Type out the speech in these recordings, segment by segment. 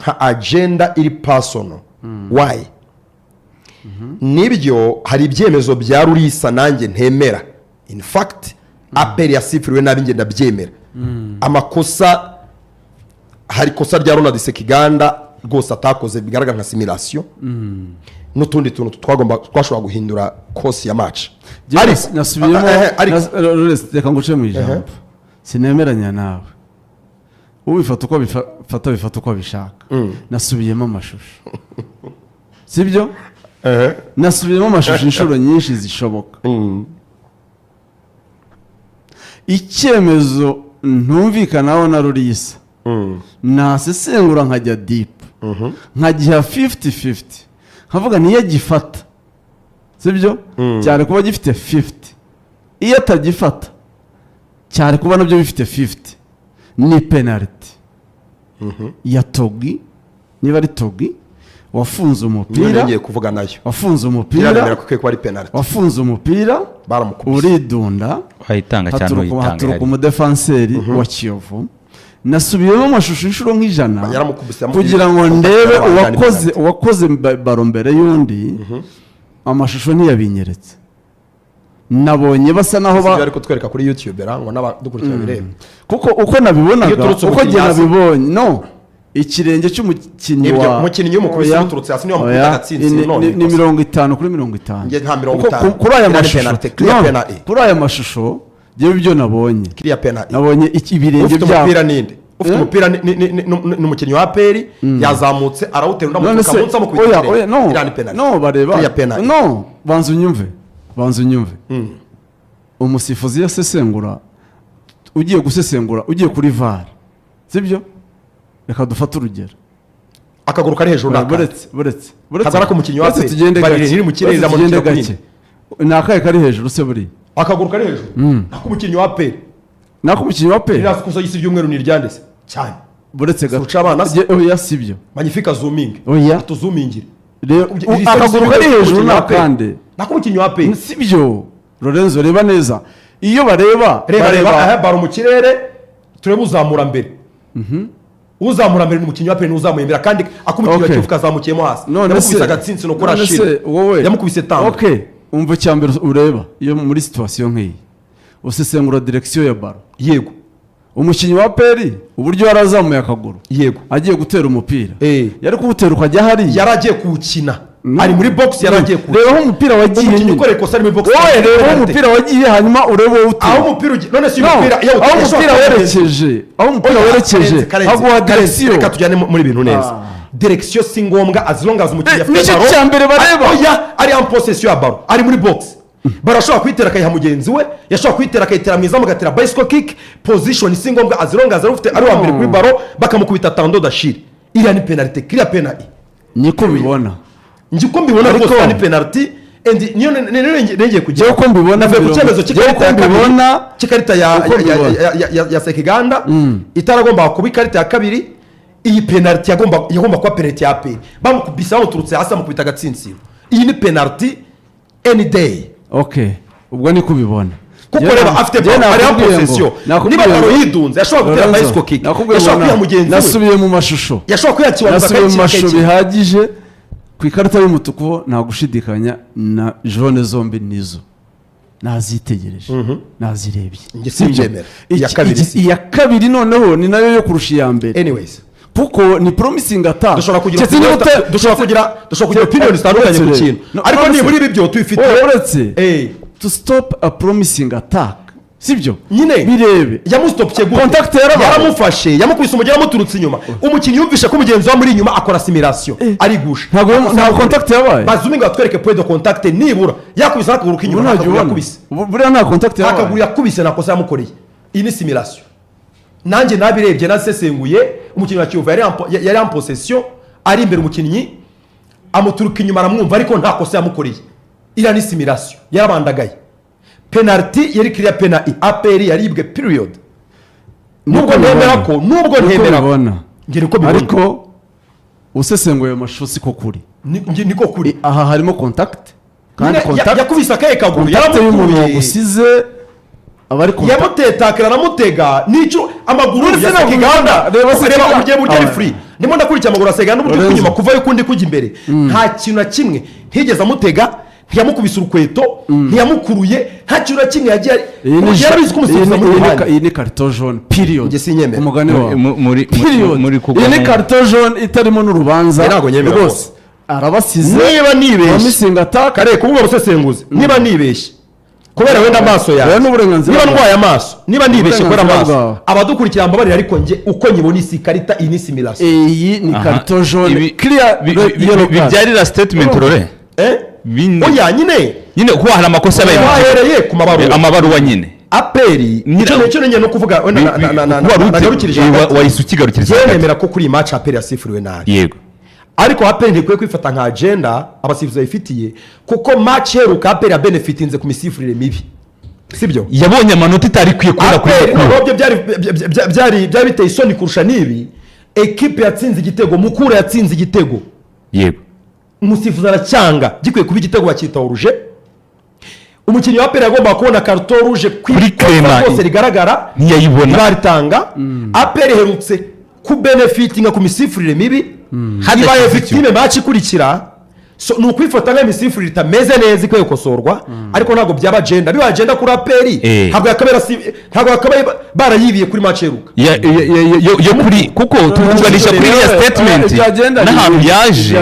nka agenda iri personal. Why? Nibyo hari ibyemezo bya Rurisa nanjye ntemera. In fact APR yasifiriwe nabi nge ndabyemera. Amakosa hari kosa rya Ronald Sekiganda rwose atakoze bigaragara nka simulation. N'utundi tuntu twashobora guhindura course ya match. Nasubiyemo reka nguce mu ijambo. Sinemeranya nawe. Ubifata uko bifata uko bishaka. Nasubiyemo amashusho. Sibyo? Nasubiyemo amashusho inshuro nyinshi zishoboka. Icyemezo ntumvikanaho na Rurisa. Nasesengura nkajya deep. Nkagiha 50-50. Nkavuga niyo gifata. Sibyo? Cyane kuba gifite 50. Iyo atagifata cyane kuba nabyo bifite 50. Ni penalty. Ya Togi. Niba ari Togi wafunze umupira. Ngiye kuvuga nayo. Wafunze umupira. Yaremera kuko kwari penalty. Wafunze umupira. Baramukubise. Uridunda. Wayitanga cyane uyitanga. Haturuka umudefenseri wa Kiyovu. Nasubiyemo amashusho inshuro nk'ijana kugira ngo ndebe uwakoze baro mbere y'undi. Amashusho ntiyabinyeretse. Nabonye basa naho bari kutwereka kuri YouTube ngo n'abadukurikira birebe. Kuko uko nabibonaga uko nge nabibonye no ikirenge cy'umukinnyi wa umukinnyi w'umukubise uturutse hasi niyo mukubita gatsinzi none ni 50 kuri 50. Nge nta 50 kuri aya mashusho kuri aya mashusho je ibyo nabonye clear penalty. Nabonye ibirenge bya umupira ninde ufite umupira n'umukinnyi wa APR yazamutse arawutera ndamutuka munsi amukubita irani penalty. No bareba no banzu nyumve umusifuzi yasesengura ugiye gusesengura ugiye kuri VAR sibyo reka dufata urugero akaguru kari hejuru buretse hazara ko mukinnyi wa APR barire iri mu kirere ndamutse gake nakaye kari hejuru se buri akaguru kari hejuru nako mukinnyi wa APR irasukuza yisi by'umweru ni ryandese cyane buretse gato abana oya sibyo magnifique zooming tuzumingire akaguru kari hejuru nakande nako mukinnyi wa APR sibyo Lorenzo reba neza iyo bareba baro mu kirere turebe uzamura mbere uzamura mbere n'umukinnyi wa APR n'uzamuye mbere kandi akumukinnyi wa Kiyovu azamukiyemo hasi yamukubise agatsinsi no kurashira yamukubise tango. Okay umva cyambere ureba iyo muri situation nk'iyi usesengura direction ya baro yego umukinnyi wa APR uburyo yarazamuye akaguru yego agiye gutera umupira yari kuwutera ukajya hari yaragiye kuwukina ari muri box yaragiye ku reba umupira wagiye umukinnyi ukore kosa muri box reba umupira wagiye hanyuma urebe uti aho umupira none si umupira aho umupira werekeje agwa direction reka tujyane muri bintu neza direction si ngombwa as long as umukinnyi afite baro cyambere bareba oya ari en possession ya baro ari muri box barashobora kwitera akayiha mugenzi we yashobora kwitera akayitera mwiza mugatera bicycle kick position si ngombwa as long as arufite ari wa mbere kuri baro bakamukubita tando dashiri iriya ni penalty clear penalty niko bibona njiko mbibona rwose ni penalty and niyo nengeye kujya uko mbibona ku cyemezo cy'ikarita ya Sekiganda itaragomba kuba ikarita ya kabiri iyi penalty yagomba kuba penalty ya APR bamukubisa uturutse hasi amukubita gatsinsi iyi ni penalty any day. Okay ubwo niko bibona kuko reba afite bari en possession niba baro yidunze yashobora gutera bicycle kick yashobora kuya mugenzi we nasubiye mu mashusho yashobora kuyakibanza kandi mu mashusho bihagije ku ikarita y'umutuku nta gushidikanya na jaune zombi nizo nazitegereje nazirebye nge simbyemera iya kabiri noneho ni nayo yo kurusha iya mbere anyways kuko ni promising attack dushobora kugira opinion zitandukanye ku kintu ariko ni muri bibyo tuyifite uretse to stop a promising attack sibyo nyine birebe yamustopye gute contact yaramufashe yamukubise umugera muturutse inyuma umukinnyi yumvisha ko mugenzi wa muri inyuma akora simulation ari gusha nta contact yabaye bazuminga batwereke point de contact nibura yakubise akaguru k'inyuma yakubise buriya nta contact yabaye akaguru yakubise nakosa yamukoreye iyi ni simulation nanjye nabirebye nasesenguye umukinnyi wa Kiyovu yari en possession ari imbere umukinnyi amuturuka inyuma aramwumva ariko nta kosa yamukoreye iriya ni simulation yarabandagaye penalty yari clear penalty APR yaribwe period nubwo ntemera ko ngire ko bibona ariko usesenguye amashusho siko kuri niko kuri aha harimo contact kandi contact yakubise akaye kaguru yaramukuye usize abari yamutetakira aramutega nicyo amaguru ya Sekiganda reba ugiye buryo ari free ndimo ndakurikira amaguru ya Sekiganda n'uburyo kunyuma kuva yo kundi kujya imbere nta kintu na kimwe ntigeze amutega ntiyamukubise urukweto ntiyamukuruye nta kintu na kimwe yagiye yarabizi ko umusifuzi muri ruhande. Iyi ni carton jaune period njye sinyemera umugani wawe muri iyi ni carton jaune itarimo n'urubanza ntabwo nyemera rwose arabasize niba nibeshye promising attack kare kuvuga busesenguze niba nibeshye kubera wenda amaso yawe niba ndwaye amaso niba nibeshye kubera amaso abadukurikira mbabarira ariko nge uko nyibona isi karita iyi ni simulation iyi ni carton jaune clear bibyarira statement rore oya nyine kuba hari amakosa yabaye bahereye ku amabaruwa nyine aperi nicyo nyine no kuvuga nagarukirije wahise ukigarukiriza yemera ko kuri iyi match aperi yasifuriwe nabi yego ariko aperi ntikwiye kwifata nka agenda abasifuzi bayifitiye kuko match heruka aperi ya benefitinze ku misifurire mibi sibyo yabonye amanota itari ikwiye kubona kuri byari biteye isoni kurusha nibi ekipe yatsinze igitego Mukura yatsinze igitego yego umusifuzi aracyanga gikwiye kuba igitego bakita oruje umukinnyi wa aperi agomba kubona carton rouge kuri krema rwose rigaragara ntiyayibona baritanga aperi herutse ku benefitinga ku misifurire mibi ibaye victime match ikurikira ni ukwifata nk'imisifurire itameze neza ikwiye gukosorwa ariko ntabwo byaba agenda biba agenda kuri aperi ntabwo yakabaye barayibiye kuri match heruka yo kuri kuko tuvuganisha kuri iyo statement n'ahantu yaje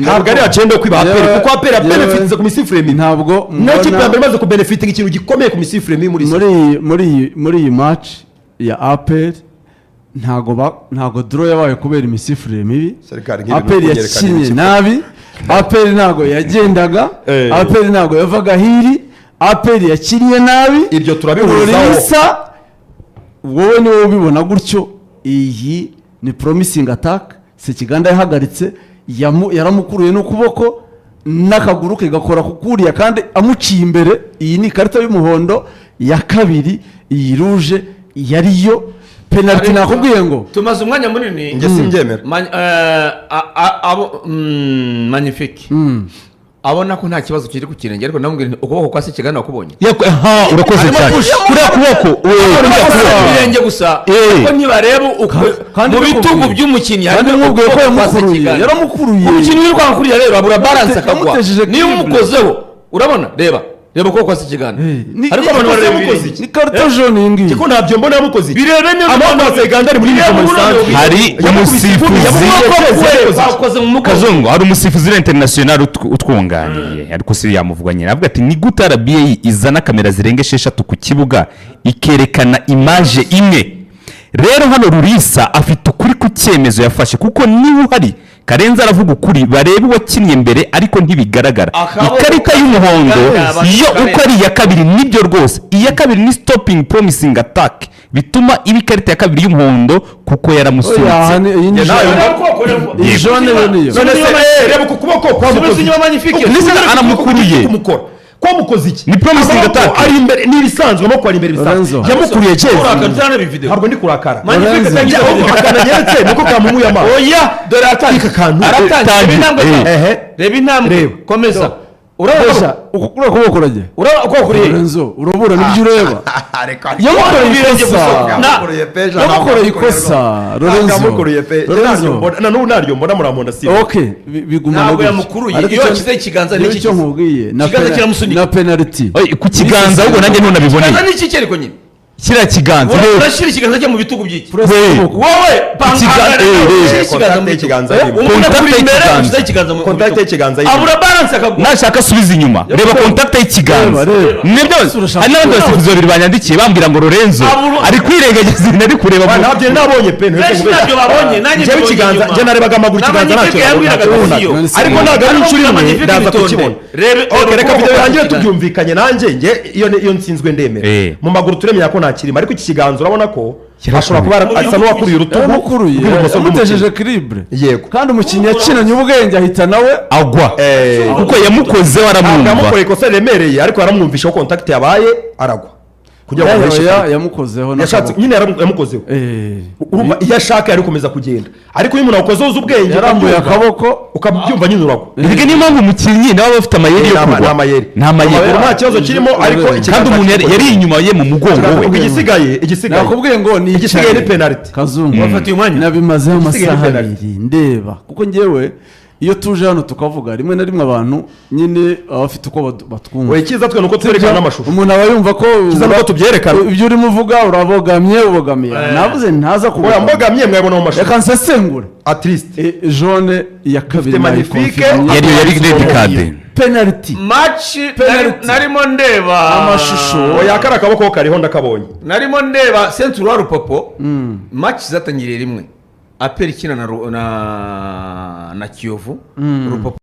ntabwo ari agenda yo kwiba aperi kuko aperi yabenefitinze ku misifurire mibi ntabwo niyo kipe ya mbere imaze kubenefitinga ikintu gikomeye ku misifurire mibi muri iyi match ya aperi ntago draw yabaye kubera imisifurire mibi aperi yakinye nabi aperi ntago yagendaga aperi ntago yavaga hiri aperi yakiniye nabi ibyo turabihurizaho wowe niwe ubibona gutyo iyi ni promising attack Sekiganda yahagaritse yaramukuruye n'ukuboko n'akaguru ke gakora kukuriya kandi amuciye imbere iyi ni ikarita y'umuhondo ya kabiri iyi rouge yariyo penalty nakubwiye ngo tumaze umwanya munini nge simbyemera magnifique abona ko nta kibazo kiri ku kirenge ariko namubwira ukuboko kwa Sekiganda wakubonye urakoze cyane kuriya kuboko irenge gusa ko ntibareba mu bitugu by'umukinnyi kandi mwubwiye ko yaramukuruye umukinnyi uri kwakuriya rero abura balance akagwa niba umukozeho urabona reba ukuboko kwa Sekiganda ariko abantu bareba ni carton jaune iyi ngiyi kuko ntabyo mbona yamukoze birebe neza amaboko ya Sekiganda ari muri nivo musanzwe hari umusifuzi bakoze mu Kazungu hari umusifuzi international utwunganiye ariko si yamuvuga nyine avuga ati ni gute RBA izana kamera zirenga 6 ku kibuga ikerekana image imwe rero hano Rurisa afite ukuri ku cyemezo yafashe kuko niba uhari Karenzi aravuga ukuri barebe wakinnye mbere ariko ntibigaragara ikarita y'umuhondo yo uko ari iya kabiri nibyo rwose iya kabiri ni stopping promising attack bituma ibi karita ya kabiri y'umuhondo kuko yaramusunitse iyi jaune niyo reba ku kuboko kwa magnifique anamukuruye ko mukoze iki ni promising attack ari imbere ni ibisanzwe amako ari imbere bisanzwe yamukuriye cyeze ntabwo ndi kurakara akananyeretse nuko kamumuye amaso oya dore aratangiye reba intambwe komeza urabona ukukura kuboko kurajye urabura nibyo ureba yamukoreye ikosa Lorenzo nanubu naryo mbona muramonda si bigumana ntabwo yamukuruye iyo yashyize ikiganza n'iki cyo nkubwiye na penalty ku kiganza ahubwo nanjye ntunabiboneye n'iki cyereko nyine kiriya kiganza urashyira ikiganza cye mu bitugu by'iki wowe kontakte y'ikiganza abura balance akagwa nashaka asubiza inyuma reba kontakte y'ikiganza nibyo hari n'abandi basifuzi babiri banyandikiye bambwira ngo Lorenzo ari kwirengagiza ibintu ari kureba ntabyo nabonye pe ntabyo babonye nanjye ikiganza njye narebaga amaguru ikiganza ntacyo ariko ntabwo ari inshuro imwe ndaza kukibona reka video yanjye tubyumvikanye nanjye iyo nsinzwe ndemera mu maguru turemeye ko ntakirimo ariko iki kiganza urabona ko ashobora kuba asa n'uwakuriye urutugu yamutejeje equilibre yego kandi umukinnyi yakinanye ubwenge ahita nawe agwa kuko yamukozeho aramwumva yamukoreye ikosa riremereye ariko yaramwumvisha ko contact yabaye aragwa kugira ngo amuheshe penalty. yamukozeho yashatse nyine yamukozeho urumva iyo ashaka yari gukomeza kugenda ariko iyo umuntu awukozeho uzi ubwenge yarambuye akaboko ukabyumva nyine uragwa Erega niyo mpamvu umukinnyi nawe aba afite amayeri yo kugwa. nta mayeri Nta mayeri. nta kibazo kirimo ariko Kandi umuntu yari inyuma ye mu mugongo we. igisigaye nakubwiye ngo ni igisigaye ni penalty Kazungu wafatiye umwanya nabimazeho Igisigaye amasaha ni penalty. abiri ndeba kuko njyewe iyo tuje hano tukavuga rimwe na rimwe abantu nyine baba bafite uko batwumva we icyiza twe nuko twerekana n'amashusho umuntu aba yumva ko icyiza nuko tubyerekana ibyo urimo uvuga urabogamye ubogamiye navuze ntaza oya kubogamye mbogamye mwabona mu mashusho reka nsesengure at least jone ya kabiri magnifique. Yari red card. penalty match Penalty. narimo ndeba amashusho oya kara akaboko kariho ndakabonye narimo ndeba centre wa Rupopo match zatangiriye rimwe aperi ikina na Kiyovu Rupopo